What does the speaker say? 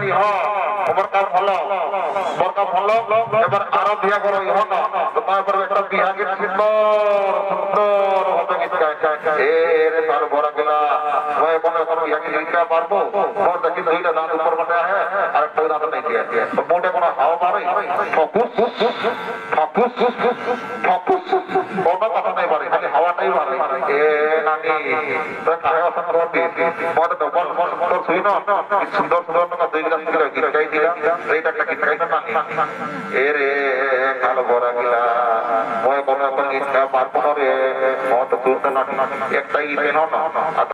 ইহ বরকা ভাল এবার আরো বিয়া করো ইহ না তো তারপর একটা বিয়া গীত সুন্দর হবে গীত এ রে তার বড় গেলা ওই কোন বিয়া গীত লিখা পারবো ওর দেখি দুইটা দাঁত উপর বটে আছে আর একটা দাঁত নেই দিয়ে তো মোটে কোনো হাওয়া মারে ফকুস কোনো কথা নাই পারে খালি হাওয়াটাই মারে এ নানি তো খাওয়া সুন্দর দিয়ে বড় তো বড় সুন্দর শুই না সুন্দর টাকা দুই গ্লাস দিলা গীত গাই দিলা এইটা একটা গীত গাই না নানি এ রে কালো বড় গেলা ওই কোন গীত পারবো না রে মত তুলতে না একটাই গীত না